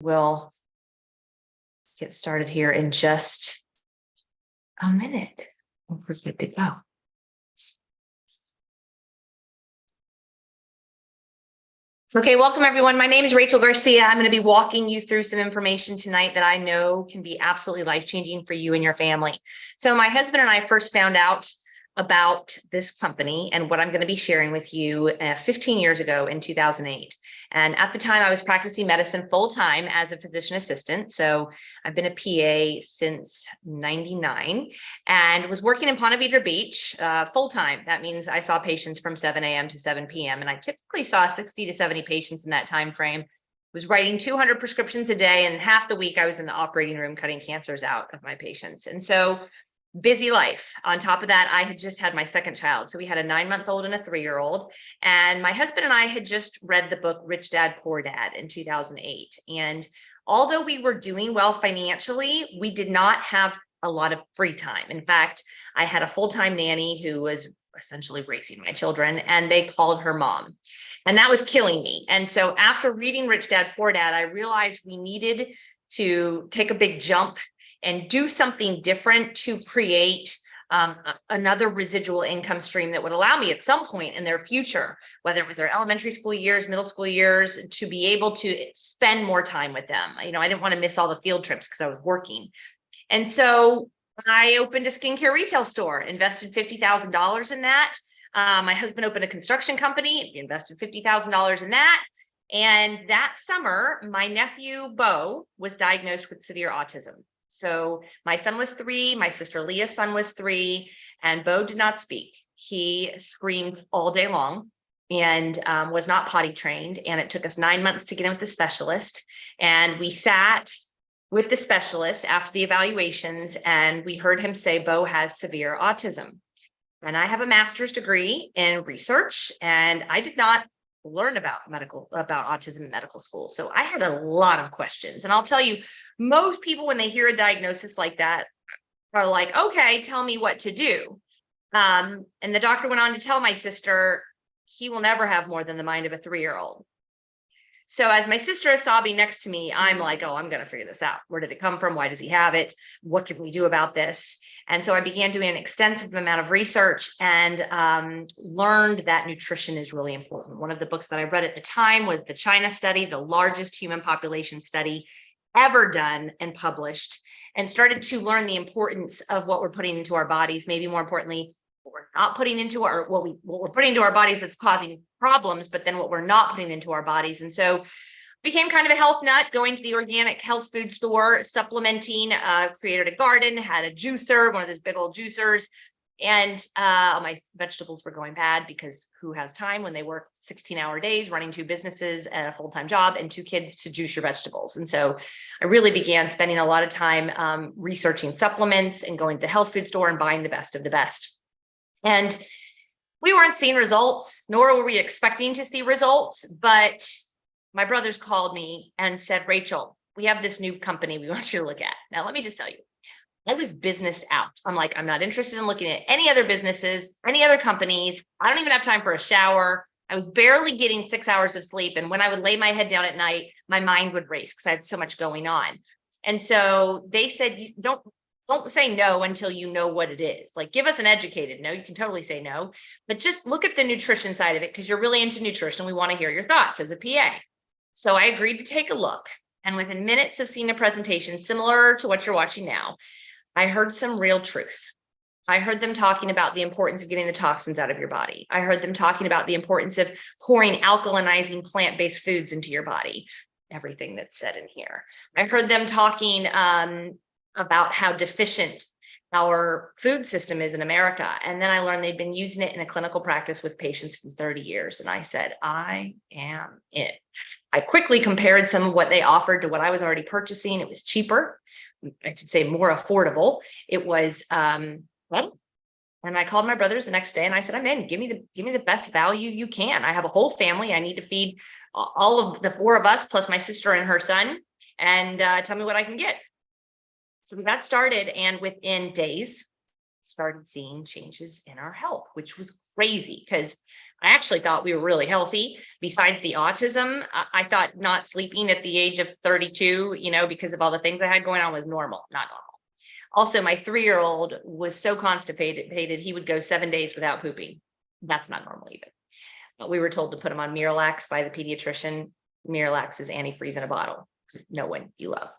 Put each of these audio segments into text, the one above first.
We'll get started here in just a minute. We're good to go. Okay, welcome everyone. My name is Rachel Garcia. I'm going to be walking you through some information tonight that I know can be absolutely life-changing for you and your family. So my husband and I first found out about this company and what I'm going to be sharing with you 15 years ago in 2008. And at the time I was practicing medicine full-time as a physician assistant. So I've been a PA since 99 and was working in Ponte Vedra Beach full-time. That means I saw patients from 7 a.m. to 7 p.m. And I typically saw 60 to 70 patients in that time frame. Was writing 200 prescriptions a day, and half the week I was in the operating room cutting cancers out of my patients. And so busy life. On top of that, I had just had my second child. So we had a 9-month-old and a 3-year-old. And my husband and I had just read the book, Rich Dad, Poor Dad in 2008. And although we were doing well financially, we did not have a lot of free time. In fact, I had a full-time nanny who was essentially raising my children, and they called her mom. And that was killing me. And so after reading Rich Dad, Poor Dad, I realized we needed to take a big jump and do something different to create another residual income stream that would allow me at some point in their future, whether it was their elementary school years, middle school years, to be able to spend more time with them. You know, I didn't want to miss all the field trips because I was working. And so I opened a skincare retail store, invested $50,000 in that. My husband opened a construction company, invested $50,000 in that. And that summer, my nephew, Bo, was diagnosed with severe autism. So my son was 3, my sister Leah's son was 3, and Bo did not speak. He screamed all day long and was not potty trained. And it took us 9 months to get him with the specialist. And we sat with the specialist after the evaluations, and we heard him say, Bo has severe autism. And I have a master's degree in research, and I did not learn about autism in medical school. So I had a lot of questions. And I'll tell you, most people, when they hear a diagnosis like that, are like, okay, tell me what to do. And the doctor went on to tell my sister, he will never have more than the mind of a 3-year-old. So as my sister is sobbing next to me, I'm like, oh, I'm going to figure this out. Where did it come from? Why does he have it? What can we do about this? And so I began doing an extensive amount of research and learned that nutrition is really important. One of the books that I read at the time was the China study, the largest human population study ever done and published, and started to learn the importance of what we're putting into our bodies, maybe more importantly, what we're not putting into what we're putting into our bodies that's causing problems, but then what we're not putting into our bodies. And so became kind of a health nut, going to the organic health food store, supplementing, created a garden, had a juicer, one of those big old juicers. And my vegetables were going bad because who has time when they work 16-hour days, running 2 businesses and a full-time job and 2 kids to juice your vegetables. And so I really began spending a lot of time researching supplements and going to the health food store and buying the best of the best. And we weren't seeing results, nor were we expecting to see results. But my brothers called me and said, Rachel, we have this new company we want you to look at. Now, let me just tell you, I was businessed out. I'm like, I'm not interested in looking at any other businesses, any other companies. I don't even have time for a shower. I was barely getting 6 hours of sleep. And when I would lay my head down at night, my mind would race because I had so much going on. And so they said, don't say no until you know what it is. Like, give us an educated no. You can totally say no, but just look at the nutrition side of it because you're really into nutrition. We want to hear your thoughts as a PA. So I agreed to take a look. And within minutes of seeing a presentation similar to what you're watching now, I heard some real truth. I heard them talking about the importance of getting the toxins out of your body. I heard them talking about the importance of pouring alkalinizing plant-based foods into your body, everything that's said in here. I heard them talking about how deficient our food system is in America. And then I learned they'd been using it in a clinical practice with patients for 30 years. And I said, I am in. I quickly compared some of what they offered to what I was already purchasing. It was cheaper. I should say more affordable. It was well, and I called my brothers the next day and I said, I'm in. Give me the best value you can. I have a whole family. I need to feed all of the 4 of us plus my sister and her son, and tell me what I can get. So we got started, and within days, started seeing changes in our health, which was crazy because I actually thought we were really healthy. Besides the autism, I thought not sleeping at the age of 32, because of all the things I had going on was normal, not normal. Also, my 3-year-old was so constipated, he would go 7 days without pooping. That's not normal either. But we were told to put him on Miralax by the pediatrician. Miralax is antifreeze in a bottle. No one you love.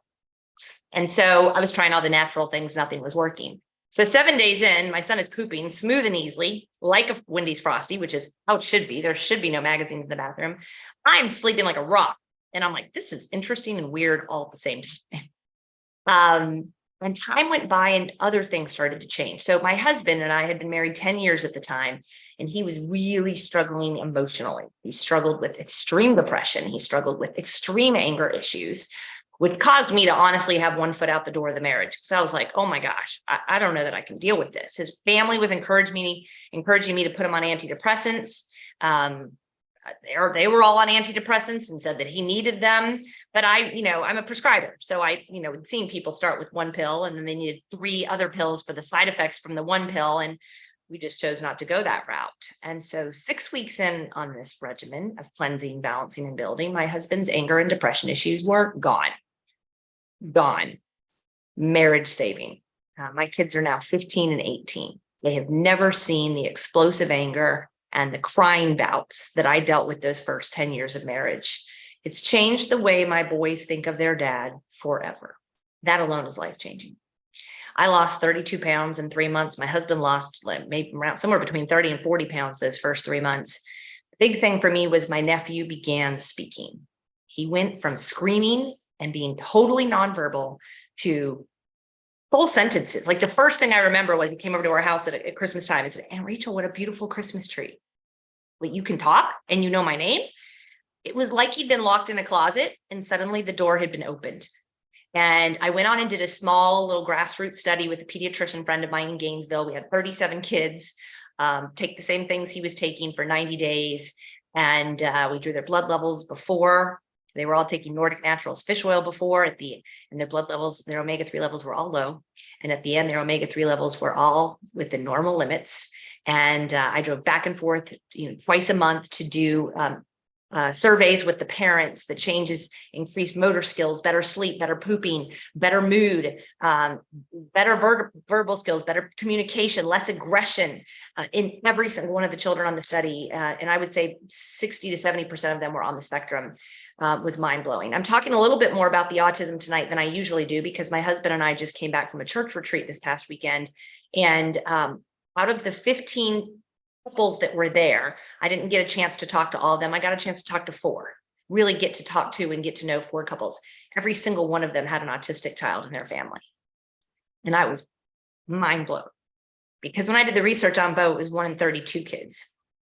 And so I was trying all the natural things. Nothing was working. So 7 days in, my son is pooping smooth and easily, like a Wendy's Frosty, which is how it should be. There should be no magazines in the bathroom. I'm sleeping like a rock. And I'm like, this is interesting and weird all at the same time. And time went by and other things started to change. So my husband and I had been married 10 years at the time, and he was really struggling emotionally. He struggled with extreme depression. He struggled with extreme anger issues, which caused me to honestly have one foot out the door of the marriage. So I was like, oh my gosh, I don't know that I can deal with this. His family was encouraging me to put him on antidepressants. They were all on antidepressants and said that he needed them. But I'm a prescriber. So I had seen people start with one pill and then they needed 3 other pills for the side effects from the one pill. And we just chose not to go that route. And so 6 weeks in on this regimen of cleansing, balancing, and building, my husband's anger and depression issues were gone. Marriage saving. My kids are now 15 and 18. They have never seen the explosive anger and the crying bouts that I dealt with those first 10 years of marriage. It's changed the way my boys think of their dad forever. That alone is life-changing. I lost 32 pounds in 3 months. My husband lost maybe around somewhere between 30 and 40 pounds those first 3 months. The big thing for me was my nephew began speaking. He went from screaming and being totally nonverbal to full sentences. Like the first thing I remember was he came over to our house at Christmas time and said, "Aunt Rachel, what a beautiful Christmas tree." Wait, you can talk and you know my name? It was like he'd been locked in a closet and suddenly the door had been opened. And I went on and did a small little grassroots study with a pediatrician friend of mine in Gainesville. We had 37 kids take the same things he was taking for 90 days. And we drew their blood levels before. They were all taking Nordic Naturals fish oil before and their blood levels, their omega-3 levels were all low. And at the end, their omega-3 levels were all within normal limits. And I drove back and forth, twice a month to do surveys with the parents. The changes increased motor skills, better sleep, better pooping, better mood, better verbal skills, better communication, less aggression in every single one of the children on the study. And I would say 60 to 70% of them were on the spectrum. Was mind-blowing. I'm talking a little bit more about the autism tonight than I usually do because my husband and I just came back from a church retreat this past weekend. And out of the 15 couples that were there, I didn't get a chance to talk to all of them. I got a chance to talk to 4, really get to talk to and get to know 4 couples. Every single one of them had an autistic child in their family. And I was mind blown because when I did the research on Bo, it was 1 in 32 kids.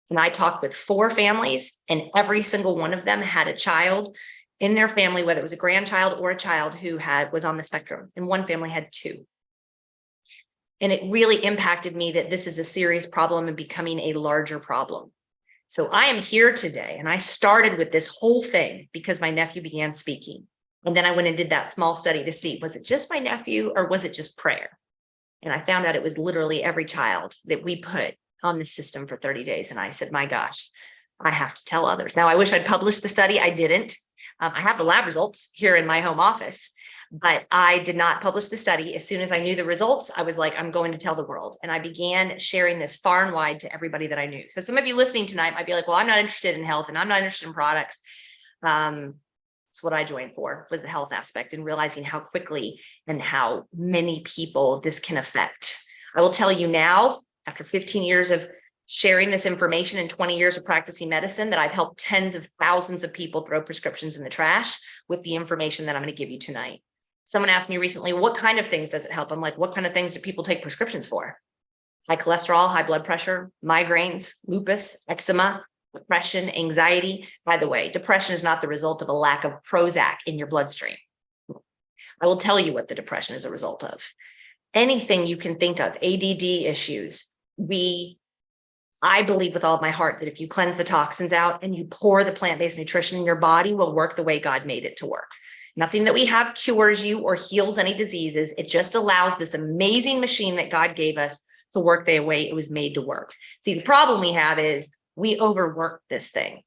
And I talked with 4 families and every single one of them had a child in their family, whether it was a grandchild or a child who was on the spectrum. And one family had 2. And it really impacted me that this is a serious problem and becoming a larger problem. So I am here today and I started with this whole thing because my nephew began speaking. And then I went and did that small study to see, was it just my nephew or was it just prayer? And I found out it was literally every child that we put on the system for 30 days. And I said, my gosh, I have to tell others. Now, I wish I'd published the study. I didn't. I have the lab results here in my home office, but I did not publish the study. As soon as I knew the results, I was like, I'm going to tell the world. And I began sharing this far and wide to everybody that I knew. So some of you listening tonight might be like, well, I'm not interested in health and I'm not interested in products. It's what I joined for, was the health aspect and realizing how quickly and how many people this can affect. I will tell you now, after 15 years of sharing this information and 20 years of practicing medicine, that I've helped tens of thousands of people throw prescriptions in the trash with the information that I'm going to give you tonight. Someone asked me recently, what kind of things does it help? I'm like, what kind of things do people take prescriptions for? High cholesterol, high blood pressure, migraines, lupus, eczema, depression, anxiety. By the way, depression is not the result of a lack of Prozac in your bloodstream. I will tell you what the depression is a result of. Anything you can think of, ADD issues. I believe with all of my heart that if you cleanse the toxins out and you pour the plant-based nutrition in your body will work the way God made it to work. Nothing that we have cures you or heals any diseases. It just allows this amazing machine that God gave us to work the way it was made to work. See, the problem we have is we overwork this thing.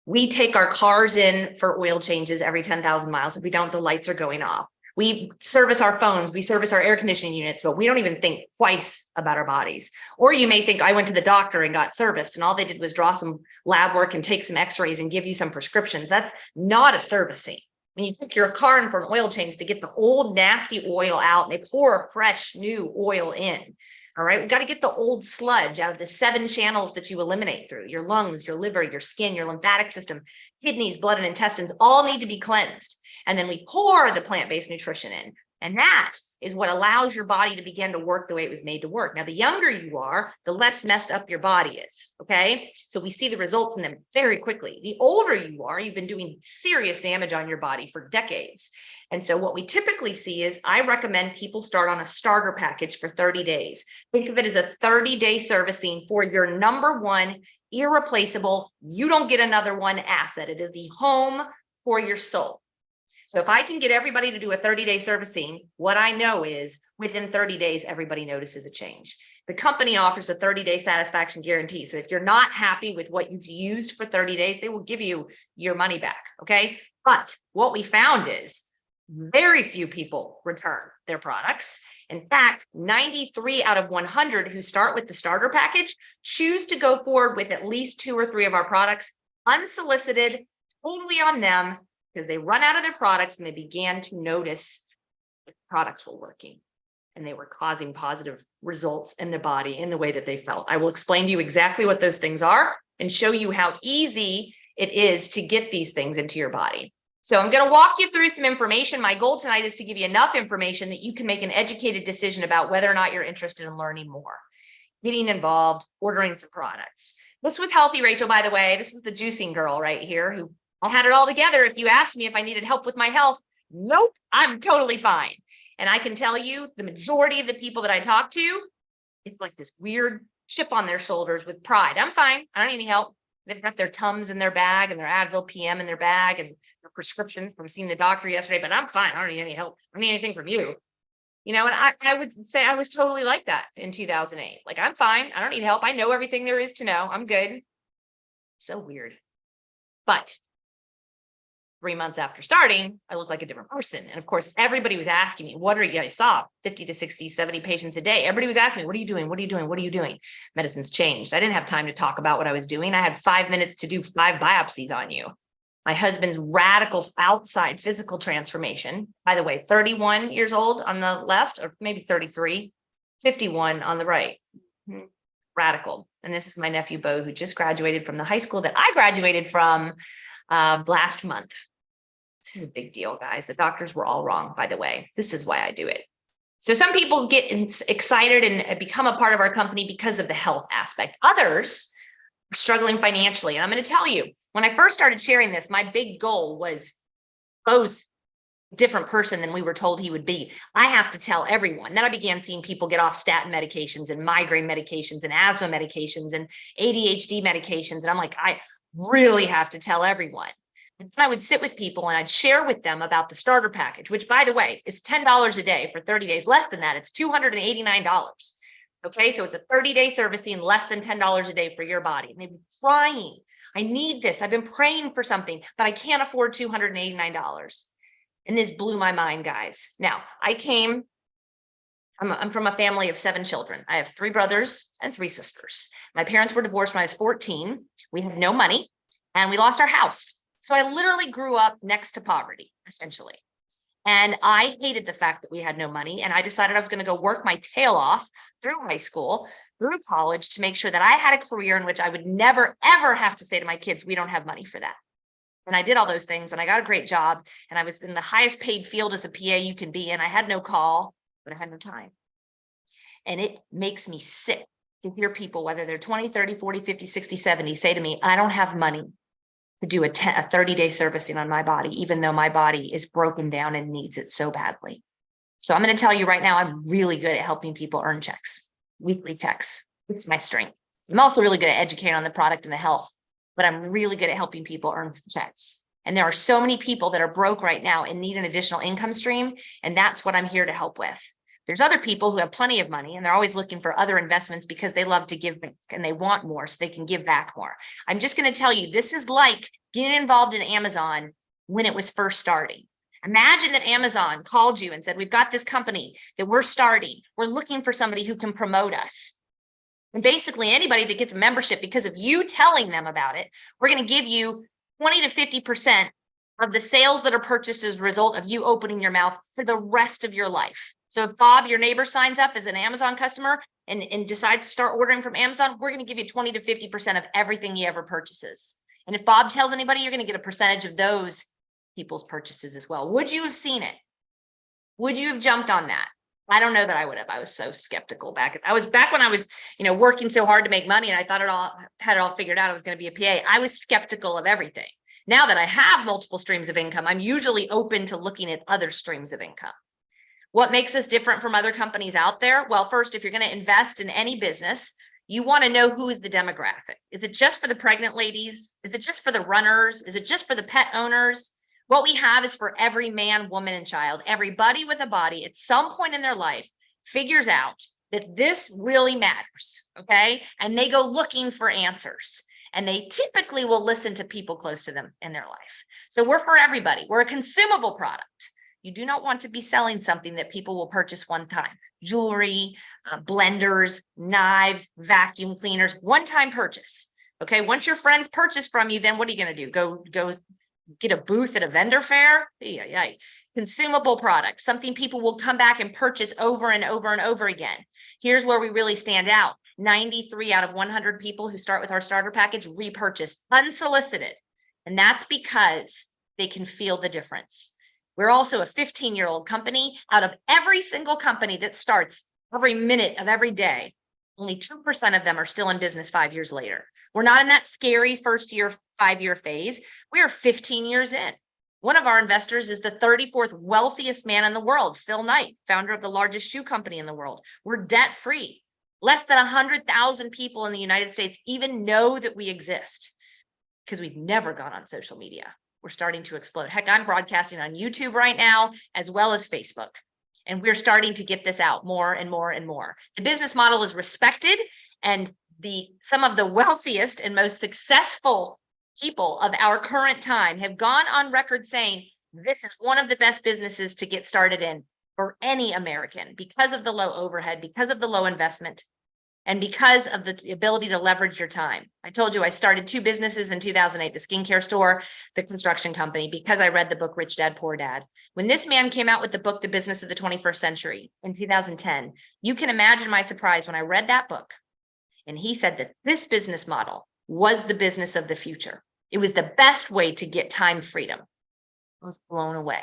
We take our cars in for oil changes every 10,000 miles. If we don't, the lights are going off. We service our phones, we service our air conditioning units, but we don't even think twice about our bodies. Or you may think, I went to the doctor and got serviced, and all they did was draw some lab work and take some x-rays and give you some prescriptions. That's not a servicing. When you take your car in for an oil change, they get the old nasty oil out and they pour a fresh new oil in. All right, we got to get the old sludge out of the 7 channels that you eliminate through your lungs, your liver, your skin, your lymphatic system, kidneys, blood, and intestines all need to be cleansed. And then we pour the plant-based nutrition in. And that is what allows your body to begin to work the way it was made to work. Now, the younger you are, the less messed up your body is, okay? So we see the results in them very quickly. The older you are, you've been doing serious damage on your body for decades. And so what we typically see is I recommend people start on a starter package for 30 days. Think of it as a 30-day servicing for your number one irreplaceable, you don't get another one asset. It is the home for your soul. So if I can get everybody to do a 30-day servicing, what I know is within 30 days, everybody notices a change. The company offers a 30-day satisfaction guarantee. So if you're not happy with what you've used for 30 days, they will give you your money back, okay? But what we found is very few people return their products. In fact, 93 out of 100 who start with the starter package choose to go forward with at least 2 or 3 of our products, unsolicited, totally on them, because they run out of their products and they began to notice the products were working and they were causing positive results in their body in the way that they felt. I will explain to you exactly what those things are and show you how easy it is to get these things into your body. So I'm going to walk you through some information. My goal tonight is to give you enough information that you can make an educated decision about whether or not you're interested in learning more, getting involved, ordering some products. This was Healthy Rachel, by the way. This is the juicing girl right here who I had it all together. If you asked me if I needed help with my health, nope, I'm totally fine. And I can tell you the majority of the people that I talk to, it's like this weird chip on their shoulders with pride. I'm fine. I don't need any help. They've got their Tums in their bag and their Advil PM in their bag and their prescriptions from seeing the doctor yesterday, but I'm fine. I don't need any help. I don't need anything from you. You know, and I would say I was totally like that in 2008. Like, I'm fine. I don't need help. I know everything there is to know. I'm good. So weird. But 3 months after starting, I looked like a different person. And of course, everybody was asking me, what are you? I saw 50 to 60, 70 patients a day. Everybody was asking me, what are you doing? What are you doing? What are you doing? Medicine's changed. I didn't have time to talk about what I was doing. I had 5 minutes to do 5 biopsies on you. My husband's radical outside physical transformation, by the way, 31 years old on the left, or maybe 33, 51 on the right. Radical. And this is my nephew, Bo, who just graduated from the high school that I graduated from last month. This is a big deal, guys. The doctors were all wrong, by the way. This is why I do it. So some people get excited and become a part of our company because of the health aspect. Others are struggling financially. And I'm going to tell you, when I first started sharing this, my big goal was Bo's a different person than we were told he would be. I have to tell everyone. Then I began seeing people get off statin medications and migraine medications and asthma medications and ADHD medications. And I'm like, I really have to tell everyone. And then I would sit with people and I'd share with them about the starter package, which, by the way, is $10 a day for 30 days. Less than that, it's $289. Okay, so it's a 30-day servicing, less than $10 a day for your body. And they'd be crying, I need this. I've been praying for something, but I can't afford $289. And this blew my mind, guys. Now, I'm from a family of 7 children. I have 3 brothers and 3 sisters. My parents were divorced when I was 14. We had no money and we lost our house. So I literally grew up next to poverty, essentially. And I hated the fact that we had no money. And I decided I was going to go work my tail off through high school, through college, to make sure that I had a career in which I would never, ever have to say to my kids, we don't have money for that. And I did all those things and I got a great job. And I was in the highest paid field as a PA you can be. And I had no call, but I had no time. And it makes me sick to hear people, whether they're 20, 30, 40, 50, 60, 70, say to me, I don't have money to do a 30-day servicing on my body, even though my body is broken down and needs it so badly. So I'm going to tell you right now, I'm really good at helping people earn checks, weekly checks. It's my strength. I'm also really good at educating on the product and the health, but I'm really good at helping people earn checks. And there are so many people that are broke right now and need an additional income stream. And that's what I'm here to help with. There's other people who have plenty of money and they're always looking for other investments because they love to give back and they want more so they can give back more. I'm just going to tell you, this is like getting involved in Amazon when it was first starting. Imagine that Amazon called you and said, we've got this company that we're starting. We're looking for somebody who can promote us. And basically anybody that gets a membership because of you telling them about it, we're going to give you 20 to 50% of the sales that are purchased as a result of you opening your mouth for the rest of your life. So if Bob, your neighbor, signs up as an Amazon customer and decides to start ordering from Amazon, we're going to give you 20 to 50% of everything he ever purchases. And if Bob tells anybody, you're going to get a percentage of those people's purchases as well. Would you have seen it? Would you have jumped on that? I don't know that I would have. I was so skeptical back when I was, working so hard to make money and I thought had it all figured out. I was going to be a PA. I was skeptical of everything. Now that I have multiple streams of income, I'm usually open to looking at other streams of income. What makes us different from other companies out there? Well, first, if you're going to invest in any business, you want to know who is the demographic. Is it just for the pregnant ladies? Is it just for the runners? Is it just for the pet owners? What we have is for every man, woman, and child. Everybody with a body at some point in their life figures out that this really matters, okay? And they go looking for answers. And they typically will listen to people close to them in their life. So we're for everybody. We're a consumable product. You do not want to be selling something that people will purchase one time. Jewelry, blenders, knives, vacuum cleaners, one-time purchase. Okay, once your friends purchase from you, then what are you going to do? Go get a booth at a vendor fair? Yeah. Consumable product, something people will come back and purchase over and over and over again. Here's where we really stand out. 93 out of 100 people who start with our starter package repurchase unsolicited. And that's because they can feel the difference. We're also a 15-year-old company. Out of every single company that starts every minute of every day, only 2% of them are still in business 5 years later. We're not in that scary first year, 5-year phase. We are 15 years in. One of our investors is the 34th wealthiest man in the world, Phil Knight, founder of the largest shoe company in the world. We're debt-free. Less than 100,000 people in the United States even know that we exist because we've never gone on social media. We're starting to explode. Heck, I'm broadcasting on YouTube right now, as well as Facebook. And we're starting to get this out more and more and more. The business model is respected, and some of the wealthiest and most successful people of our current time have gone on record saying this is one of the best businesses to get started in for any American because of the low overhead, because of the low investment, and because of the ability to leverage your time. I told you I started 2 businesses in 2008, the skincare store, the construction company, because I read the book Rich Dad, Poor Dad. When this man came out with the book, The Business of the 21st Century in 2010, you can imagine my surprise when I read that book. And he said that this business model was the business of the future. It was the best way to get time freedom. I was blown away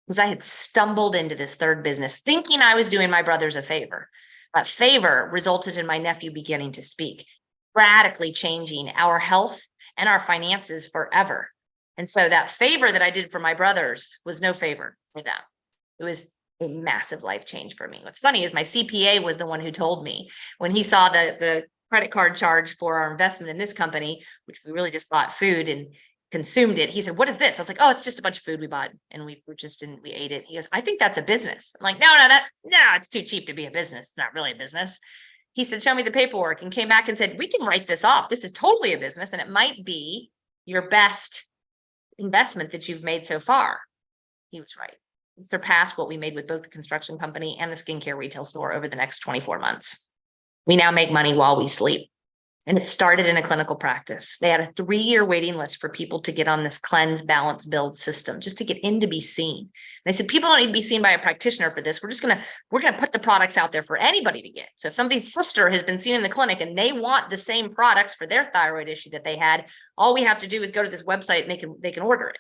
because I had stumbled into this third business thinking I was doing my brothers a favor. But favor resulted in my nephew beginning to speak, radically changing our health and our finances forever. And so that favor that I did for my brothers was no favor for them. It was a massive life change for me. What's funny is my CPA was the one who told me when he saw the credit card charge for our investment in this company, which we really just bought food and consumed it. He said, "What is this?" I was like, "Oh, it's just a bunch of food we bought and we purchased and we ate it." He goes, "I think that's a business." I'm like, no, it's too cheap to be a business. It's not really a business. He said, "Show me the paperwork," and came back and said, "We can write this off. This is totally a business and it might be your best investment that you've made so far." He was right. It surpassed what we made with both the construction company and the skincare retail store over the next 24 months. We now make money while we sleep. And it started in a clinical practice. They had a 3-year waiting list for people to get on this cleanse, balance, build system, just to get in to be seen. And I said, people don't need to be seen by a practitioner for this. We're gonna put the products out there for anybody to get. So if somebody's sister has been seen in the clinic and they want the same products for their thyroid issue that they had, all we have to do is go to this website and they can order it.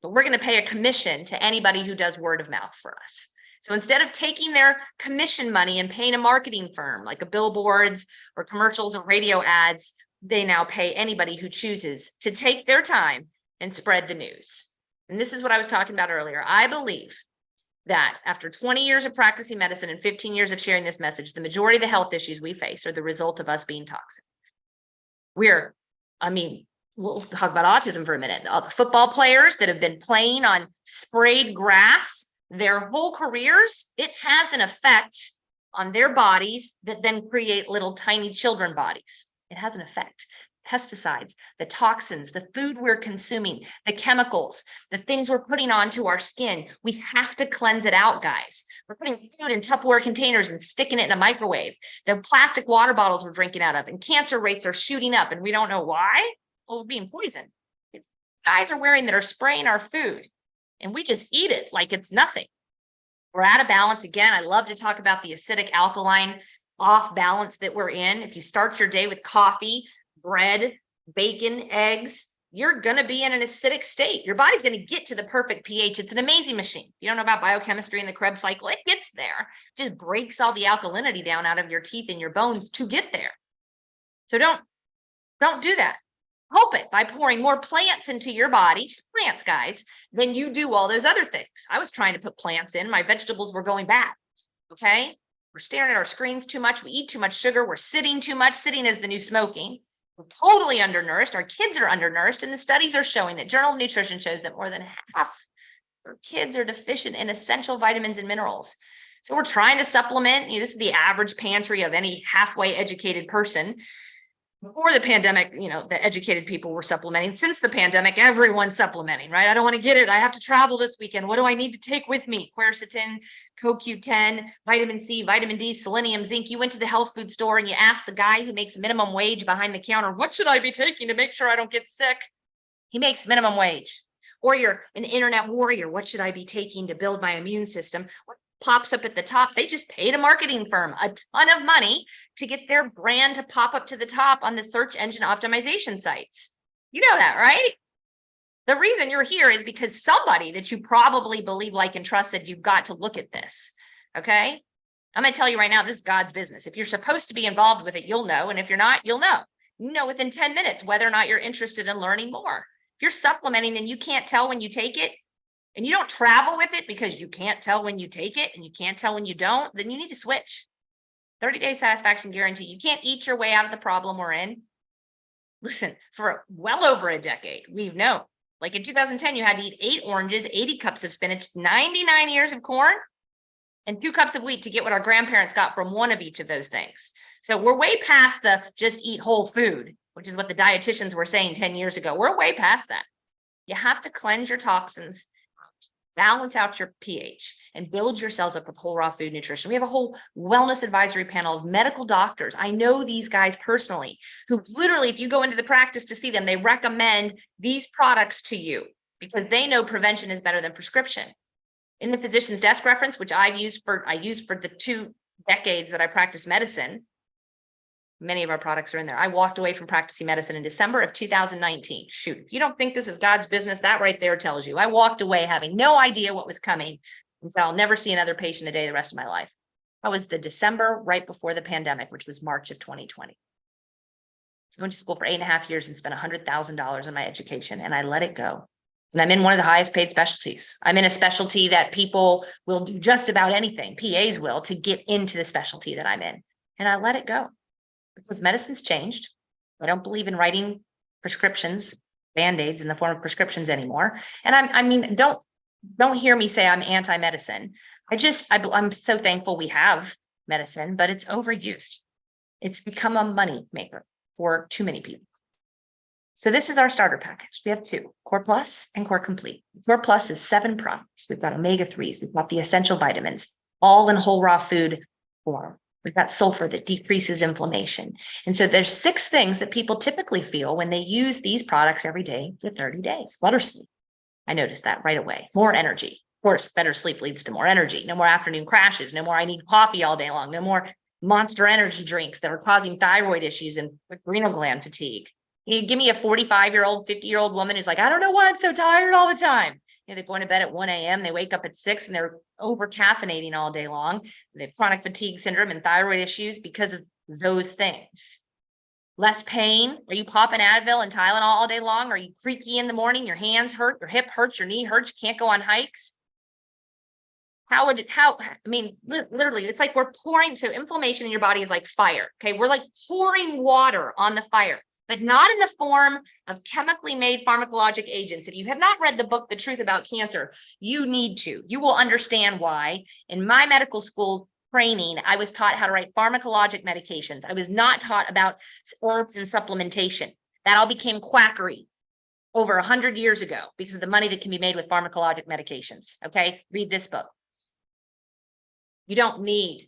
But we're going to pay a commission to anybody who does word of mouth for us. So instead of taking their commission money and paying a marketing firm like a billboards or commercials or radio ads, they now pay anybody who chooses to take their time and spread the news. And this is what I was talking about earlier. I believe that after 20 years of practicing medicine and 15 years of sharing this message, the majority of the health issues we face are the result of us being toxic. We'll talk about autism for a minute. All the football players that have been playing on sprayed grass their whole careers, it has an effect on their bodies that then create little tiny children bodies. It has an effect. Pesticides, the toxins, the food we're consuming, the chemicals, the things we're putting onto our skin. We have to cleanse it out, guys. We're putting food in Tupperware containers and sticking it in a microwave. The plastic water bottles we're drinking out of, and cancer rates are shooting up, and we don't know why. Well, we're being poisoned. Guys are wearing that are spraying our food, and we just eat it like it's nothing. We're out of balance. Again, I love to talk about the acidic alkaline off balance that we're in. If you start your day with coffee, bread, bacon, eggs, you're going to be in an acidic state. Your body's going to get to the perfect pH. It's an amazing machine. You don't know about biochemistry and the Krebs cycle. It gets there. It just breaks all the alkalinity down out of your teeth and your bones to get there. So don't do that. Help it by pouring more plants into your body, just plants, guys, than you do all those other things. I was trying to put plants in. My vegetables were going bad. Okay. We're staring at our screens too much. We eat too much sugar. We're sitting too much. Sitting is the new smoking. We're totally undernourished. Our kids are undernourished, and the studies are showing it. Journal of Nutrition shows that more than half of kids are deficient in essential vitamins and minerals. So we're trying to supplement. This is the average pantry of any halfway educated person. Before the pandemic, the educated people were supplementing. Since the pandemic, everyone's supplementing, right? I don't want to get it. I have to travel this weekend. What do I need to take with me? Quercetin, CoQ10, vitamin C, vitamin D, selenium, zinc. You went to the health food store and you asked the guy who makes minimum wage behind the counter, what should I be taking to make sure I don't get sick? He makes minimum wage. Or you're an internet warrior. What should I be taking to build my immune system? What pops up at the top? They just paid a marketing firm a ton of money to get their brand to pop up to the top on the search engine optimization sites. You know that, right? The reason you're here is because somebody that you probably believe, like, and trust said, you've got to look at this. Okay. I'm going to tell you right now, this is God's business. If you're supposed to be involved with it, you'll know. And if you're not, you'll know. You know within 10 minutes whether or not you're interested in learning more. If you're supplementing and you can't tell when you take it, and you don't travel with it because you can't tell when you take it and you can't tell when you don't, then you need to switch. 30-day satisfaction guarantee. You can't eat your way out of the problem we're in. Listen, for well over a decade, we've known. Like in 2010, you had to eat 8 oranges, 80 cups of spinach, 99 ears of corn, and 2 cups of wheat to get what our grandparents got from one of each of those things. So we're way past the just eat whole food, which is what the dietitians were saying 10 years ago. We're way past that. You have to cleanse your toxins, balance out your pH, and build yourselves up with whole raw food nutrition. We have a whole wellness advisory panel of medical doctors. I know these guys personally, who literally, if you go into the practice to see them, they recommend these products to you because they know prevention is better than prescription. In the physician's desk reference, which I used for the 2 decades that I practiced medicine, many of our products are in there. I walked away from practicing medicine in December of 2019. Shoot, if you don't think this is God's business, that right there tells you. I walked away having no idea what was coming. And so I'll never see another patient a day the rest of my life. That was the December right before the pandemic, which was March of 2020. I went to school for 8.5 years and spent $100,000 on my education, and I let it go. And I'm in one of the highest paid specialties. I'm in a specialty that people will do just about anything, PAs will, to get into the specialty that I'm in. And I let it go. Because medicine's changed. I don't believe in writing prescriptions, Band-Aids in the form of prescriptions anymore. And I mean, don't hear me say I'm anti-medicine. I'm so thankful we have medicine, but it's overused. It's become a money maker for too many people. So this is our starter package. We have 2, Core Plus and Core Complete. Core Plus is 7 products. We've got omega-3s. We've got the essential vitamins, all in whole raw food form. We've got sulfur that decreases inflammation. And so there's 6 things that people typically feel when they use these products every day for 30 days. Better sleep. I noticed that right away. More energy. Of course, better sleep leads to more energy. No more afternoon crashes. No more I need coffee all day long. No more Monster energy drinks that are causing thyroid issues and adrenal gland fatigue. You give me a 45-year-old, 50-year-old woman who's like, I don't know why I'm so tired all the time. They're going to bed at 1 a.m. They wake up at 6 and they're over caffeinating all day long. They have chronic fatigue syndrome and thyroid issues because of those things. Less pain. Are you popping Advil and Tylenol all day long? Are you creaky in the morning? Your hands hurt, your hip hurts, your knee hurts. You can't go on hikes. Literally, it's like we're pouring. So inflammation in your body is like fire. Okay. We're like pouring water on the fire. but not in the form of chemically made pharmacologic agents. If you have not read the book, The Truth About Cancer, you need to. You will understand why. In my medical school training, I was taught how to write pharmacologic medications. I was not taught about herbs and supplementation. That all became quackery over 100 years ago because of the money that can be made with pharmacologic medications. Okay, read this book. You don't need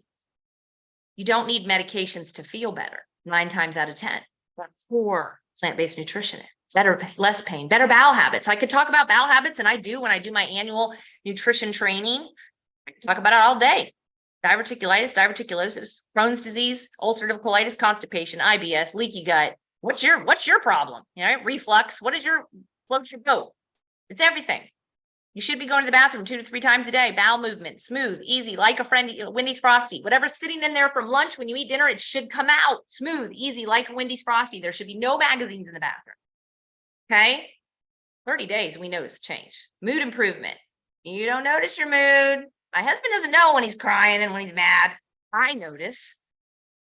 medications to feel better 9 times out of 10. But for plant-based nutrition, better, less pain, better bowel habits. I could talk about bowel habits, and I do when I do my annual nutrition training. I can talk about it all day. Diverticulitis, diverticulosis, Crohn's disease, ulcerative colitis, constipation, IBS, leaky gut. What's your problem? You know, reflux. What's your goat? It's everything. You should be going to the bathroom 2 to 3 times a day. Bowel movement, smooth, easy, like a friend, Wendy's Frosty. Whatever's sitting in there from lunch when you eat dinner, it should come out smooth, easy, like a Wendy's Frosty. There should be no magazines in the bathroom. Okay? 30 days, we notice change. Mood improvement. You don't notice your mood. My husband doesn't know when he's crying and when he's mad. I notice.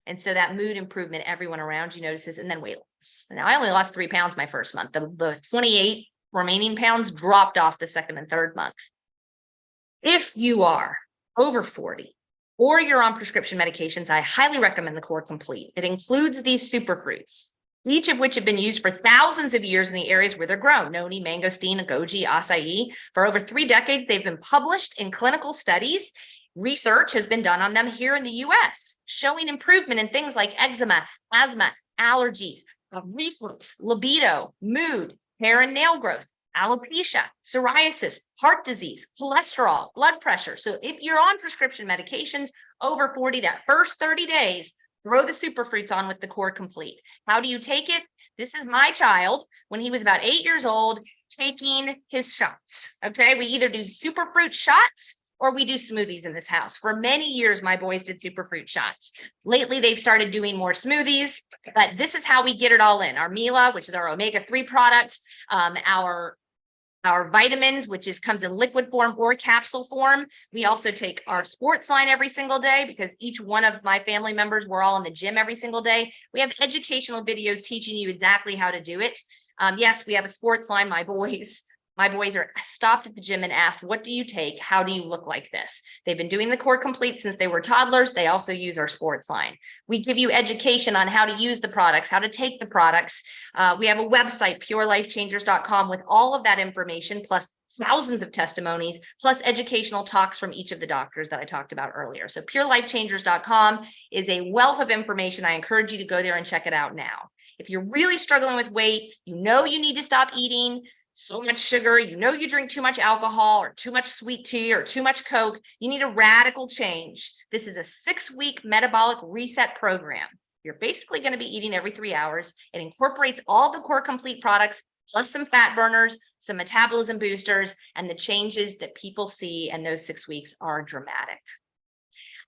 And so that mood improvement, everyone around you notices, and then weight loss. Now, I only lost 3 pounds my first month. The 28 remaining pounds dropped off the second and third month. If you are over 40 or you're on prescription medications, I highly recommend the Core Complete. It includes these superfruits, each of which have been used for thousands of years in the areas where they're grown: noni, mangosteen, goji, acai. For over 3 decades, they've been published in clinical studies. Research has been done on them here in the US, showing improvement in things like eczema, asthma, allergies, reflux, libido, mood, hair and nail growth, alopecia, psoriasis, heart disease, cholesterol, blood pressure. So if you're on prescription medications over 40, that first 30 days, throw the superfruits on with the Core Complete. How do you take it? This is my child when he was about 8 years old taking his shots. Okay, we either do superfruit shots or we do smoothies in this house. For many years, my boys did superfruit shots. Lately, they've started doing more smoothies, but this is how we get it all in. Our Mila, which is our omega-3 product, our vitamins, which comes in liquid form or capsule form. We also take our sports line every single day because each one of my family members, we're all in the gym every single day. We have educational videos teaching you exactly how to do it. Yes, we have a sports line. My boys are stopped at the gym and asked, what do you take? How do you look like this? They've been doing the Core Complete since they were toddlers. They also use our sports line. We give you education on how to use the products, how to take the products. We have a website, purelifechangers.com, with all of that information, plus thousands of testimonies, plus educational talks from each of the doctors that I talked about earlier. So purelifechangers.com is a wealth of information. I encourage you to go there and check it out now. If you're really struggling with weight, you know you need to stop eating so much sugar, you know you drink too much alcohol or too much sweet tea or too much Coke, you need a radical change. This is a 6-week metabolic reset program. You're basically going to be eating every 3 hours. It incorporates all the Core Complete products, plus some fat burners, some metabolism boosters, and the changes that people see in those 6 weeks are dramatic.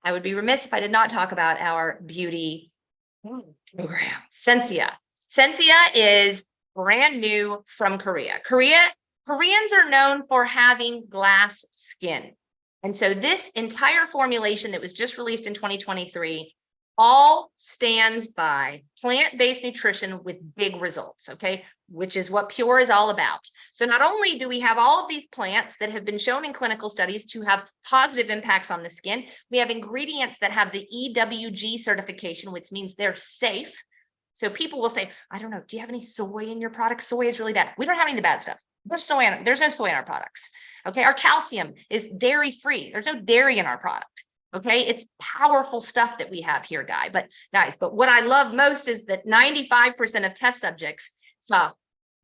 I would be remiss if I did not talk about our beauty program, Sensia. Sensia is brand new from Korea. Koreans are known for having glass skin. And so this entire formulation that was just released in 2023 all stands by plant-based nutrition with big results, okay, which is what Pure is all about. So not only do we have all of these plants that have been shown in clinical studies to have positive impacts on the skin, we have ingredients that have the EWG certification, which means they're safe. So people will say, I don't know, do you have any soy in your product? Soy is really bad. We don't have any of the bad stuff. There's no soy in our products. Okay, our calcium is dairy-free. There's no dairy in our product. Okay, it's powerful stuff that we have here, guys. But what I love most is that 95% of test subjects saw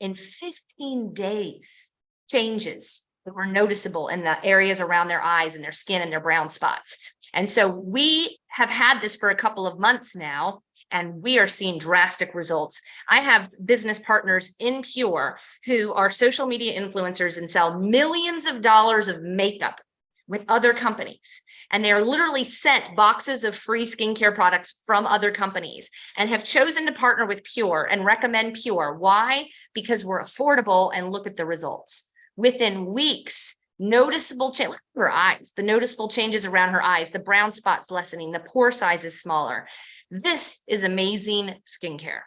in 15 days changes that were noticeable in the areas around their eyes and their skin and their brown spots. And so we have had this for a couple of months now, and we are seeing drastic results. I have business partners in Pure who are social media influencers and sell millions of dollars of makeup with other companies. And they are literally sent boxes of free skincare products from other companies and have chosen to partner with Pure and recommend Pure. Why? Because we're affordable, and look at the results. Within weeks, noticeable change, her eyes, the noticeable changes around her eyes, the brown spots lessening, the pore size is smaller. This is amazing skincare.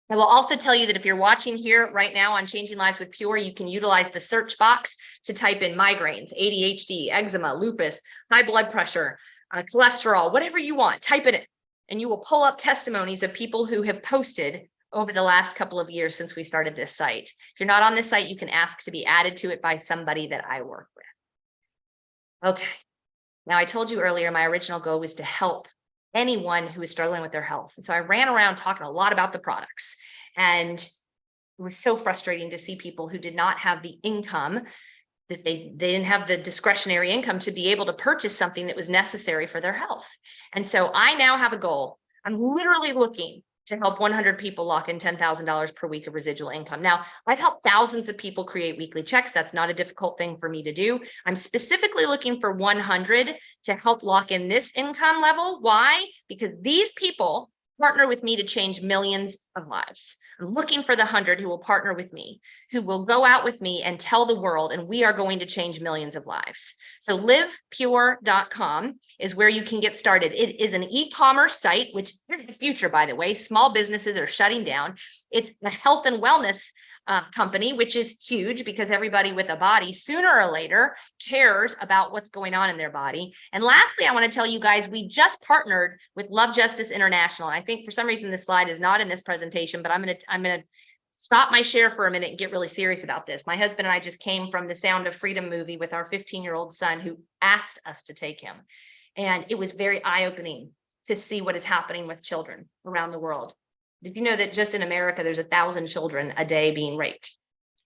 I will also tell you that if you're watching here right now on Changing Lives with Pure, you can utilize the search box to type in migraines, ADHD, eczema, lupus, high blood pressure, cholesterol, whatever you want, type it in, and you will pull up testimonies of people who have posted over the last couple of years since we started this site. If you're not on this site, you can ask to be added to it by somebody that I work with. Okay. Now, I told you earlier, my original goal was to help anyone who is struggling with their health. And so I ran around talking a lot about the products, and it was so frustrating to see people who did not have the income, that they didn't have the discretionary income to be able to purchase something that was necessary for their health. And so I now have a goal. I'm literally looking to help 100 people lock in $10,000 per week of residual income. Now, I've helped thousands of people create weekly checks. That's not a difficult thing for me to do. I'm specifically looking for 100 to help lock in this income level. Why? Because these people partner with me to change millions of lives. I'm looking for the 100 who will partner with me, who will go out with me and tell the world, and we are going to change millions of lives. So livepure.com is where you can get started. It is an e-commerce site, which is the future, by the way. Small businesses are shutting down. It's a health and wellness company, which is huge because everybody with a body sooner or later cares about what's going on in their body. And lastly, I want to tell you guys, we just partnered with Love Justice International. I think for some reason this slide is not in this presentation, but I'm going to stop my share for a minute and get really serious about this. My husband and I just came from the Sound of Freedom movie with our 15-year-old son who asked us to take him. And it was very eye-opening to see what is happening with children around the world. Did you know that just in America, there's 1,000 children a day being raped?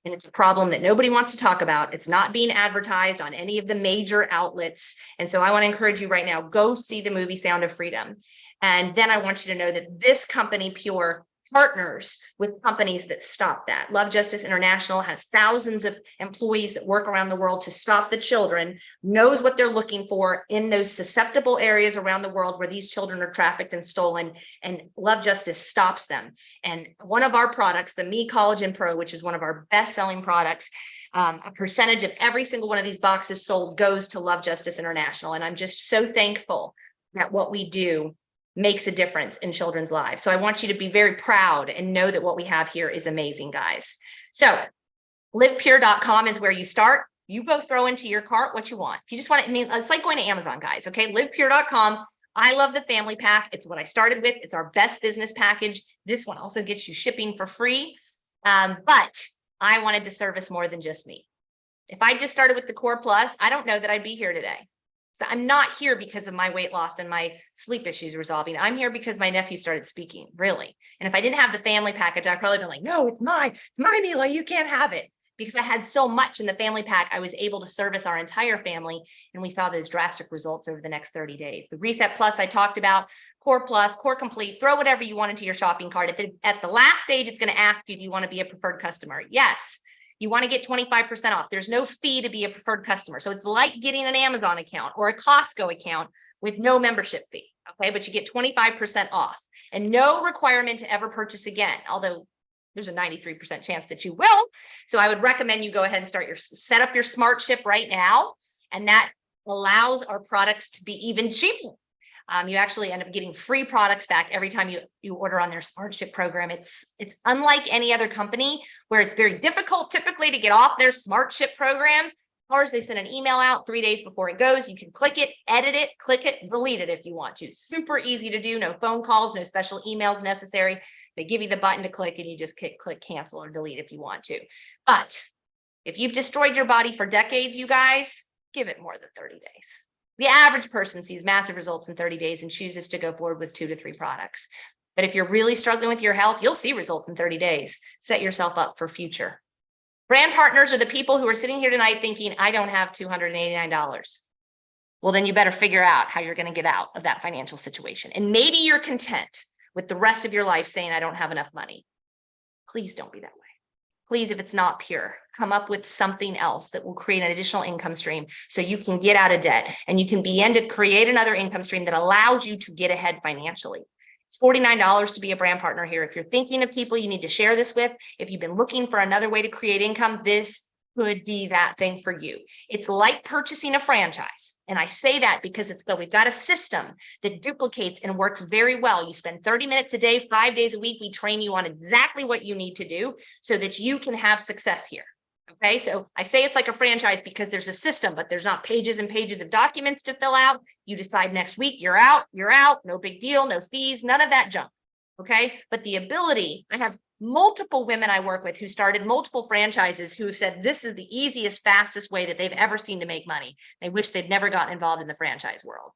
And it's a problem that nobody wants to talk about. It's not being advertised on any of the major outlets. And so I want to encourage you right now, go see the movie Sound of Freedom. And then I want you to know that this company, Pure, partners with companies that stop that. Love Justice International has thousands of employees that work around the world to stop the children, knows what they're looking for in those susceptible areas around the world where these children are trafficked and stolen, and Love Justice stops them. And one of our products, the Me Collagen Pro, which is one of our best-selling products, a percentage of every single one of these boxes sold goes to Love Justice International. And I'm just so thankful that what we do makes a difference in children's lives. So I want you to be very proud and know that what we have here is amazing, guys. So livepure.com is where you start. You go throw into your cart what you want. If you just want it, it's like going to Amazon, guys. Okay, livepure.com. I love the family pack. It's what I started with. It's our best business package. This one also gets you shipping for free. But I wanted to service more than just me. If I just started with the Core Plus, I don't know that I'd be here today. So I'm not here because of my weight loss and my sleep issues resolving. I'm here because my nephew started speaking, really. And if I didn't have the family package, I'd probably been like, no, it's my Mila, you can't have it. Because I had so much in the family pack, I was able to service our entire family. And we saw those drastic results over the next 30 days. The Reset Plus I talked about, Core Plus, Core Complete, throw whatever you want into your shopping cart. At the last stage, it's going to ask you, do you want to be a preferred customer? Yes. You want to get 25% off. There's no fee to be a preferred customer. So it's like getting an Amazon account or a Costco account with no membership fee. Okay, but you get 25% off and no requirement to ever purchase again, although there's a 93% chance that you will. So I would recommend you go ahead and set up your smart ship right now. And that allows our products to be even cheaper. You actually end up getting free products back every time you order on their smart ship program. It's unlike any other company where it's very difficult typically to get off their smart ship programs. Ours, they send an email out 3 days before it goes. You can click it, edit it, click it, delete it if you want to. Super easy to do. No phone calls, no special emails necessary. They give you the button to click and you just click cancel or delete if you want to. But if you've destroyed your body for decades, you guys, give it more than 30 days. The average person sees massive results in 30 days and chooses to go forward with 2 to 3 products. But if you're really struggling with your health, you'll see results in 30 days. Set yourself up for future. Brand partners are the people who are sitting here tonight thinking, I don't have $289. Well, then you better figure out how you're going to get out of that financial situation. And maybe you're content with the rest of your life saying, I don't have enough money. Please don't be that way. Please, if it's not Pure, come up with something else that will create an additional income stream so you can get out of debt and you can begin to create another income stream that allows you to get ahead financially. It's $49 to be a brand partner here. If you're thinking of people you need to share this with, if you've been looking for another way to create income, this could be that thing for you. It's like purchasing a franchise. And I say that because we've got a system that duplicates and works very well. You spend 30 minutes a day, 5 days a week. We train you on exactly what you need to do so that you can have success here. Okay, so I say it's like a franchise because there's a system, but there's not pages and pages of documents to fill out. You decide next week, you're out, no big deal, no fees, none of that junk. Okay, but the ability, I have multiple women I work with who started multiple franchises who have said this is the easiest, fastest way that they've ever seen to make money. They wish they'd never gotten involved in the franchise world.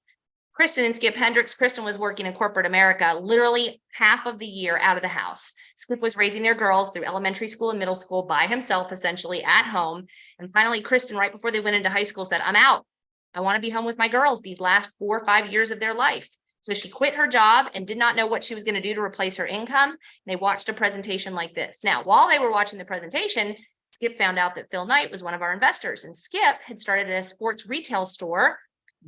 Kristen and Skip Hendricks. Kristen was working in corporate America literally half of the year out of the house. Skip was raising their girls through elementary school and middle school by himself, essentially at home. And finally, Kristen, right before they went into high school, said, I'm out. I want to be home with my girls these last 4 or 5 years of their life. So she quit her job and did not know what she was going to do to replace her income. And they watched a presentation like this. Now, while they were watching the presentation, Skip found out that Phil Knight was one of our investors. And Skip had started a sports retail store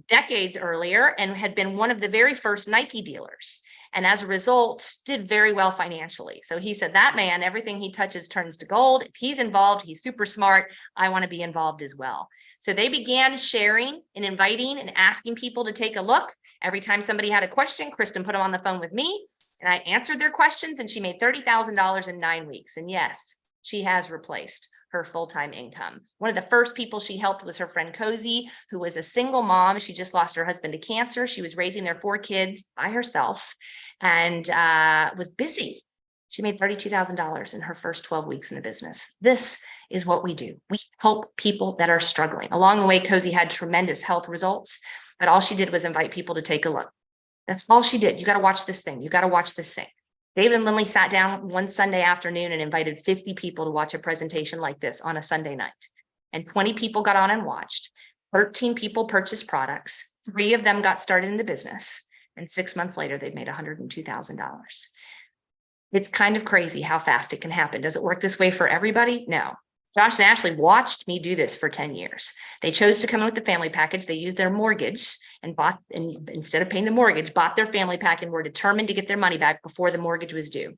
decades earlier and had been one of the very first Nike dealers. And as a result, did very well financially. So he said, that man, everything he touches turns to gold. If he's involved, he's super smart. I want to be involved as well. So they began sharing and inviting and asking people to take a look. Every time somebody had a question, Kristen put them on the phone with me and I answered their questions, and she made $30,000 in 9 weeks. And yes, she has replaced her full-time income. One of the first people she helped was her friend Cozy, who was a single mom. She just lost her husband to cancer. She was raising their 4 kids by herself and was busy. She made $32,000 in her first 12 weeks in the business. This is what we do. We help people that are struggling. Along the way, Cozy had tremendous health results, but all she did was invite people to take a look. That's all she did. You got to watch this thing. You got to watch this thing. David and Lindley sat down one Sunday afternoon and invited 50 people to watch a presentation like this on a Sunday night. And 20 people got on and watched. 13 people purchased products. 3 of them got started in the business. And 6 months later, they'd made $102,000. It's kind of crazy how fast it can happen. Does it work this way for everybody? No. Josh and Ashley watched me do this for 10 years. They chose to come in with the family package. They used their mortgage and instead of paying the mortgage, bought their family pack and were determined to get their money back before the mortgage was due.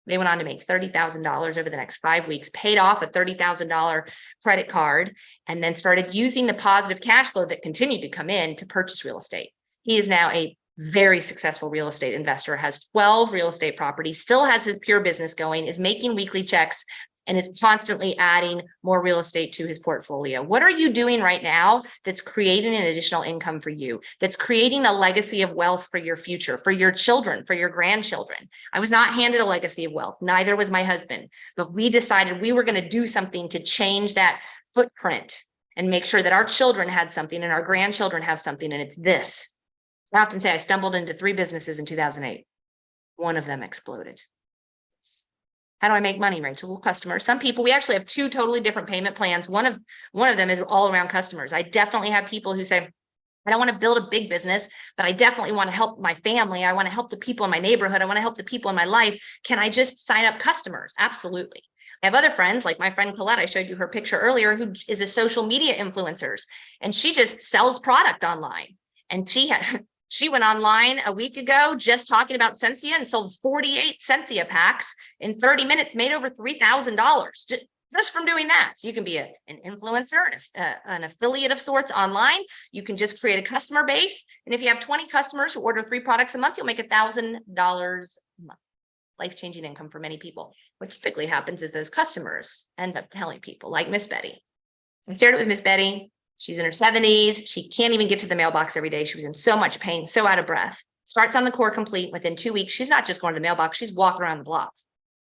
They went on to make $30,000 over the next 5 weeks, paid off a $30,000 credit card, and then started using the positive cash flow that continued to come in to purchase real estate. He is now a very successful real estate investor, has 12 real estate properties, still has his pure business going, is making weekly checks, and is constantly adding more real estate to his portfolio. What are you doing right now that's creating an additional income for you, that's creating a legacy of wealth for your future, for your children, for your grandchildren? I was not handed a legacy of wealth. Neither was my husband, but we decided we were going to do something to change that footprint and make sure that our children had something and our grandchildren have something. And it's this. I often say I stumbled into 3 businesses in 2008. One of them exploded. How do I make money, Rachel? Customers. Some people, we actually have 2 totally different payment plans. One of them is all around customers. I definitely have people who say, I don't want to build a big business, but I definitely want to help my family. I want to help the people in my neighborhood. I want to help the people in my life. Can I just sign up customers? Absolutely. I have other friends, like my friend Colette, I showed you her picture earlier, who is a social media influencer, and she just sells product online. And she went online a week ago just talking about Sensia and sold 48 Sensia packs in 30 minutes, made over $3,000 just from doing that. So you can be an influencer, an affiliate of sorts online. You can just create a customer base. And if you have 20 customers who order 3 products a month, you'll make $1,000 a month. Life-changing income for many people. What typically happens is those customers end up telling people, like Miss Betty. I shared it with Miss Betty. She's in her 70s. She can't even get to the mailbox every day. She was in so much pain, so out of breath. Starts on the Core Complete. Within 2 weeks, she's not just going to the mailbox, she's walking around the block.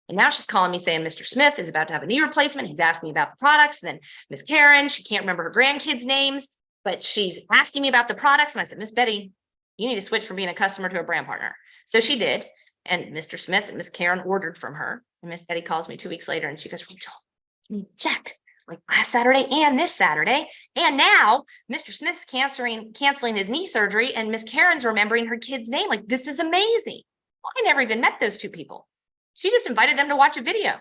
And now she's calling me saying, Mr. Smith is about to have a knee replacement. He's asking me about the products. And then Miss Karen, she can't remember her grandkids' names, but she's asking me about the products. And I said, Miss Betty, you need to switch from being a customer to a brand partner. So she did. And Mr. Smith and Miss Karen ordered from her. And Miss Betty calls me 2 weeks later and she goes, Rachel, check. Like last Saturday and this Saturday. And now Mr. Smith's canceling his knee surgery and Miss Karen's remembering her kid's name. Like, this is amazing. Well, I never even met those 2 people. She just invited them to watch a video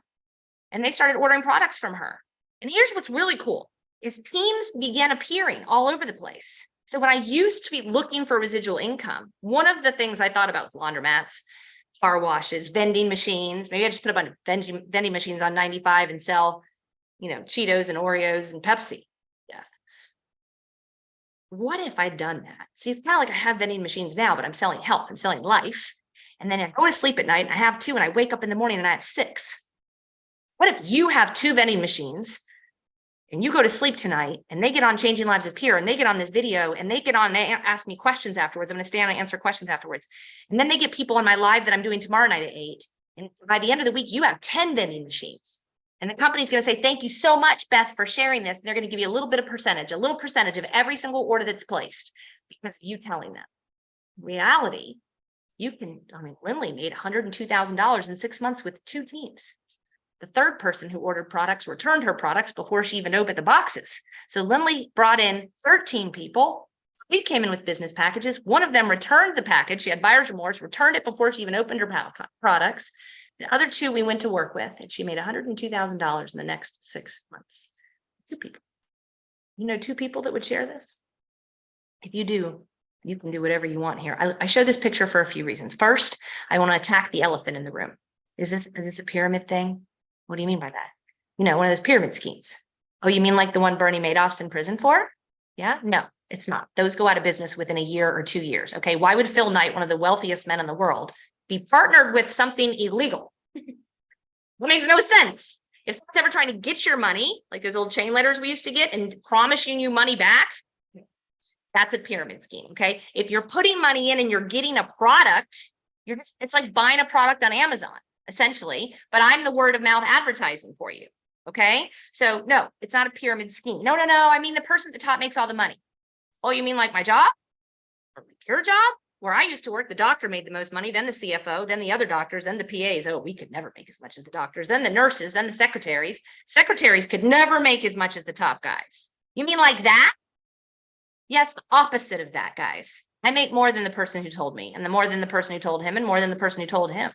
and they started ordering products from her. And here's what's really cool is teams began appearing all over the place. So when I used to be looking for residual income, one of the things I thought about was laundromats, car washes, vending machines. Maybe I just put a bunch of vending machines on 95 and sell Cheetos and Oreos and Pepsi. Yeah. What if I'd done that? See, it's kind of like I have vending machines now, but I'm selling health, I'm selling life. And then I go to sleep at night and I have 2, and I wake up in the morning and I have 6. What if you have 2 vending machines and you go to sleep tonight and they get on Changing Lives with Pierre and they get on this video and they get on, they ask me questions afterwards. I'm going to stay on and answer questions afterwards. And then they get people on my live that I'm doing tomorrow night at 8. And by the end of the week, you have 10 vending machines. And the company's going to say, thank you so much, Beth, for sharing this. And they're going to give you a little percentage of every single order that's placed because of you telling them. Reality, Lindley made $102,000 in 6 months with 2 teams. The third person who ordered products returned her products before she even opened the boxes. So Lindley brought in 13 people. We came in with business packages. One of them returned the package. She had buyer's remorse, returned it before she even opened her products. The other 2 we went to work with, and she made $102,000 in the next 6 months. 2 people. 2 people that would share this? If you do, you can do whatever you want here. I show this picture for a few reasons. First, I want to attack the elephant in the room. Is this a pyramid thing? What do you mean by that? One of those pyramid schemes. Oh, you mean like the one Bernie Madoff's in prison for? Yeah, no, it's not. Those go out of business within a year or 2 years. Okay, why would Phil Knight, one of the wealthiest men in the world, be partnered with something illegal? That makes no sense. If someone's ever trying to get your money, like those old chain letters we used to get and promising you money back, that's a pyramid scheme. Okay, if you're putting money in and you're getting a product, it's like buying a product on Amazon, essentially, but I'm the word of mouth advertising for you. Okay, so no, it's not a pyramid scheme. No. I mean, the person at the top makes all the money. Oh, you mean like my job or like your job? Where I used to work, the doctor made the most money, then the CFO, then the other doctors, then the PAs. Oh, we could never make as much as the doctors, then the nurses, then the secretaries. Secretaries could never make as much as the top guys. You mean like that? Yes, the opposite of that, guys. I make more than the person who told me, and the more than the person who told him, and more than the person who told him.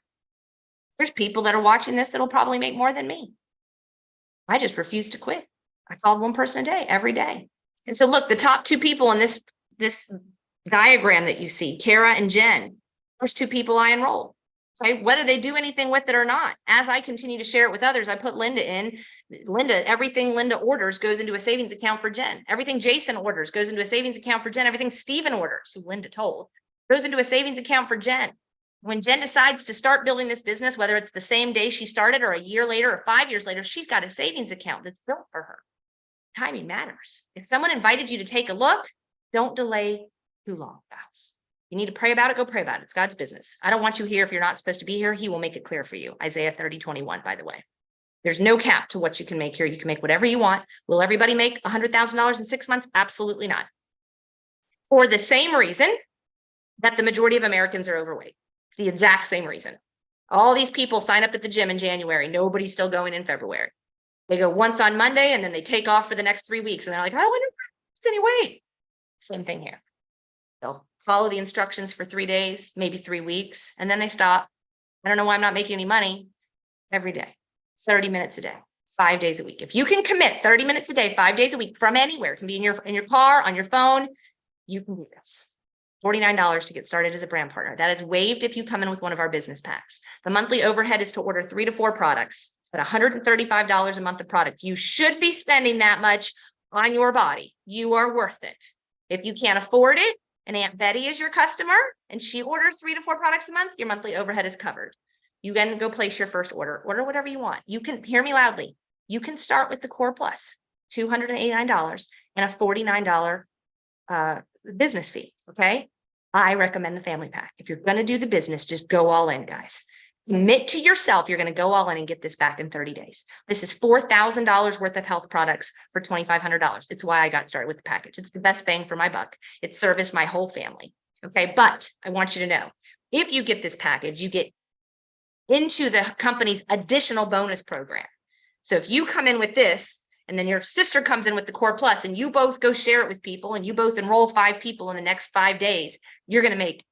There's people that are watching this that'll probably make more than me. I just refuse to quit. I called one person a day, every day. And so look, the top 2 people in this diagram that you see, Kara and Jen, first 2 people I enrolled. Okay, whether they do anything with it or not. As I continue to share it with others, I put Linda in. Everything Linda orders goes into a savings account for Jen. Everything Jason orders goes into a savings account for Jen. Everything Steven orders, who Linda told, goes into a savings account for Jen. When Jen decides to start building this business, whether it's the same day she started or a year later or 5 years later, she's got a savings account that's built for her. Timing matters. If someone invited you to take a look, don't delay too long, guys. You need to pray about it, go pray about it. It's God's business. I don't want you here if you're not supposed to be here. He will make it clear for you. Isaiah 30:21, by the way. There's no cap to what you can make here. You can make whatever you want. Will everybody make $100,000 in 6 months? Absolutely not. For the same reason that the majority of Americans are overweight. The exact same reason. All these people sign up at the gym in January. Nobody's still going in February. They go once on Monday and then they take off for the next 3 weeks. And they're like, I wonder if I lost any weight. Same thing here. They'll follow the instructions for 3 days, maybe 3 weeks, and then they stop. I don't know why I'm not making any money. Every day, 30 minutes a day, 5 days a week. If you can commit 30 minutes a day, 5 days a week from anywhere, it can be in your car, on your phone, you can do this. $49 to get started as a brand partner. That is waived if you come in with one of our business packs. The monthly overhead is to order 3 to 4 products, but $135 a month of product. You should be spending that much on your body. You are worth it. If you can't afford it, and Aunt Betty is your customer, and she orders 3 to 4 products a month, your monthly overhead is covered. You then go place your first order. Order whatever you want. You can hear me loudly. You can start with the Core Plus, $289 and a $49 business fee. Okay. I recommend the family pack. If you're going to do the business, just go all in, guys. Commit to yourself. You're going to go all in and get this back in 30 days. This is $4,000 worth of health products for $2,500. It's why I got started with the package. It's the best bang for my buck. It serviced my whole family. Okay. But I want you to know, if you get this package, you get into the company's additional bonus program. So if you come in with this, and then your sister comes in with the Core Plus, and you both go share it with people, and you both enroll 5 people in the next 5 days, you're going to make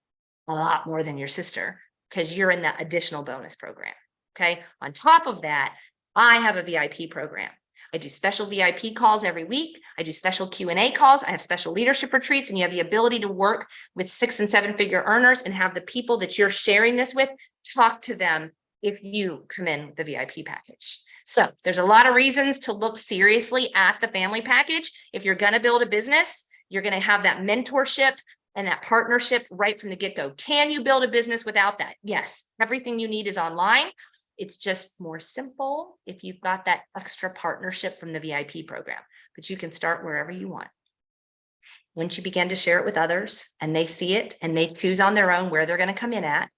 a lot more than your sister because you're in that additional bonus program. Okay. On top of that, I have a VIP program. I do special VIP calls every week. I do special Q&A calls. I have special leadership retreats, and you have the ability to work with 6- and 7-figure earners and have the people that you're sharing this with talk to them if you come in with the VIP package. So there's a lot of reasons to look seriously at the family package. If you're going to build a business, you're going to have that mentorship and that partnership right from the get-go. Can you build a business without that? Yes. Everything you need is online. It's just more simple if you've got that extra partnership from the VIP program, but you can start wherever you want. Once you begin to share it with others and they see it and they choose on their own where they're going to come in at,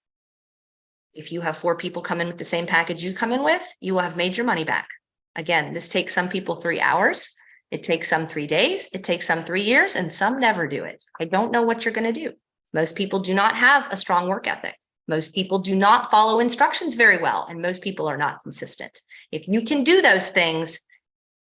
if you have 4 people come in with the same package you come in with, you will have made your money back. Again, this takes some people 3 hours. It takes some 3 days. It takes some 3 years, and some never do it. I don't know what you're going to do. Most people do not have a strong work ethic. Most people do not follow instructions very well, and most people are not consistent. If you can do those things,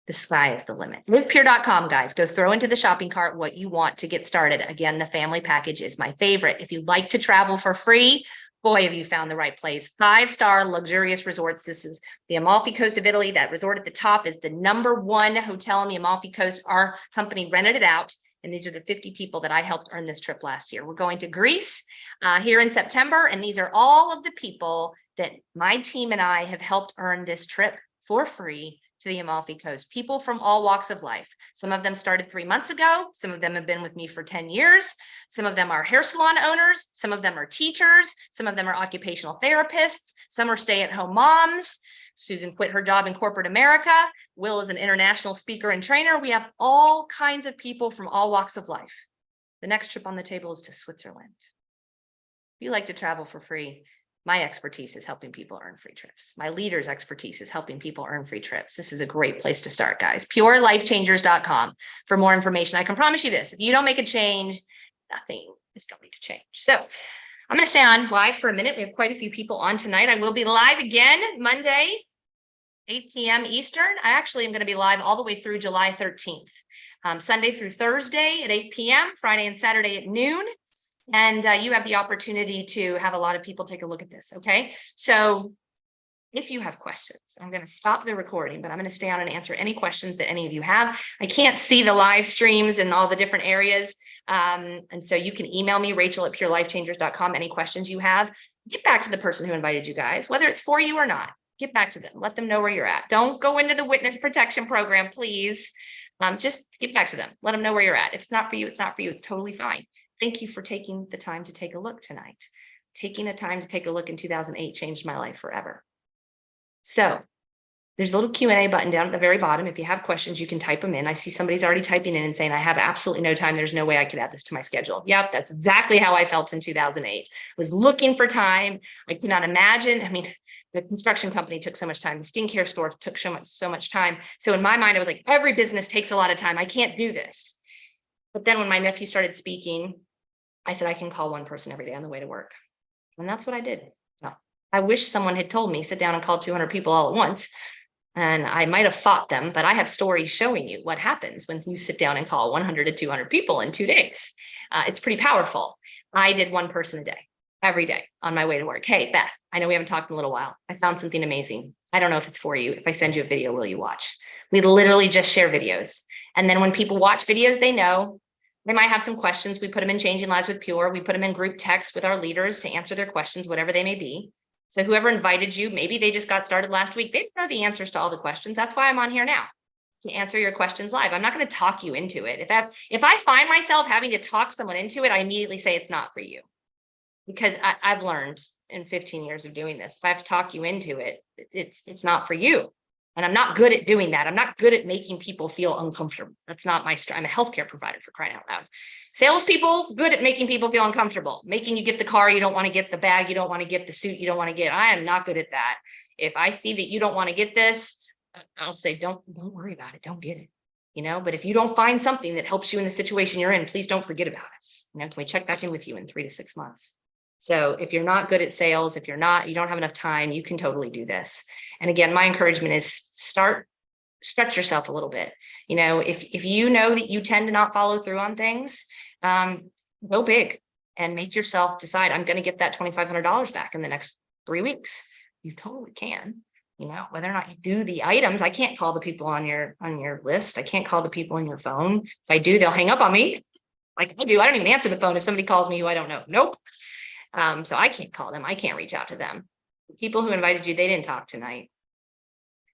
the sky is the limit. Livepure.com, guys. Go throw into the shopping cart what you want to get started. Again, the family package is my favorite. If you'd like to travel for free, boy, have you found the right place. 5-star luxurious resorts. This is the Amalfi Coast of Italy. That resort at the top is the #1 hotel on the Amalfi Coast. Our company rented it out. And these are the 50 people that I helped earn this trip last year. We're going to Greece here in September. And these are all of the people that my team and I have helped earn this trip for free to the Amalfi Coast. People from all walks of life. Some of them started 3 months ago. Some of them have been with me for 10 years. Some of them are hair salon owners. Some of them are teachers. Some of them are occupational therapists. Some are stay-at-home moms. Susan quit her job in corporate America. Will is an international speaker and trainer. We have all kinds of people from all walks of life. The next trip on the table is to Switzerland. If you like to travel for free, my expertise is helping people earn free trips. My leader's expertise is helping people earn free trips. This is a great place to start, guys. PureLifeChangers.com for more information. I can promise you this, if you don't make a change, nothing is going to change. So I'm going to stay on live for a minute. We have quite a few people on tonight. I will be live again Monday, 8 p.m. Eastern. I actually am going to be live all the way through July 13th, Sunday through Thursday at 8 p.m., Friday and Saturday at noon. And you have the opportunity to have a lot of people take a look at this. Okay. So if you have questions, I'm going to stop the recording, but I'm going to stay on and answer any questions that any of you have. I can't see the live streams in all the different areas. And so you can email me, Rachel@PureLifeChangers.com, any questions you have. Get back to the person who invited you guys, whether it's for you or not. Get back to them. Let them know where you're at. Don't go into the witness protection program, please. Just get back to them. Let them know where you're at. If it's not for you, it's not for you. It's totally fine. Thank you for taking the time to take a look tonight. Taking the time to take a look in 2008 changed my life forever. So there's a little Q&A button down at the very bottom. If you have questions, you can type them in. I see somebody's already typing in and saying, I have absolutely no time. There's no way I could add this to my schedule. Yep, that's exactly how I felt in 2008. I was looking for time. I could not imagine. I mean, the construction company took so much time. The skincare store took so much time. So in my mind, I was like, every business takes a lot of time. I can't do this. But then when my nephew started speaking, I said, I can call one person every day on the way to work. And that's what I did. No, I wish someone had told me, sit down and call 200 people all at once. And I might have fought them, but I have stories showing you what happens when you sit down and call 100 to 200 people in 2 days. It's pretty powerful. I did one person a day, every day on my way to work. Hey, Beth, I know we haven't talked in a little while. I found something amazing. I don't know if it's for you. If I send you a video, will you watch? We literally just share videos. And then when people watch videos, they know. They might have some questions. We put them in Changing Lives with Pure. We put them in group text with our leaders to answer their questions, whatever they may be. So whoever invited you, maybe they just got started last week. They don't know the answers to all the questions. That's why I'm on here now, to answer your questions live. I'm not going to talk you into it. If I find myself having to talk someone into it, I immediately say it's not for you. Because I've learned in 15 years of doing this, if I have to talk you into it, it's not for you. And I'm not good at doing that. I'm not good at making people feel uncomfortable. That's not my strength. I'm a healthcare provider, for crying out loud. Salespeople, good at making people feel uncomfortable, making you get the car you don't want to get, the bag you don't want to get, the suit you don't want to get. I am not good at that. If I see that you don't want to get this, I'll say, don't worry about it. Don't get it. You know, but if you don't find something that helps you in the situation you're in, please don't forget about it. You know, can we check back in with you in 3 to 6 months? So if you're not good at sales, if you don't have enough time, you can totally do this. And again, my encouragement is stretch yourself a little bit. You know, if you know that you tend to not follow through on things, go big and make yourself decide, I'm going to get that $2,500 back in the next 3 weeks. You totally can. You know, whether or not you do the items, I can't call the people on your list. I can't call the people on your phone. If I do, they'll hang up on me like I do. I don't even answer the phone if somebody calls me who I don't know. Nope. So I can't call them. I can't reach out to them. The people who invited you, they didn't talk tonight.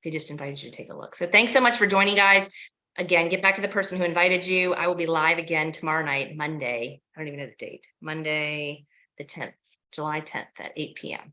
They just invited you to take a look. So thanks so much for joining, guys. Again, get back to the person who invited you. I will be live again tomorrow night, Monday. I don't even know the date. Monday, the 10th, July 10th at 8 p.m.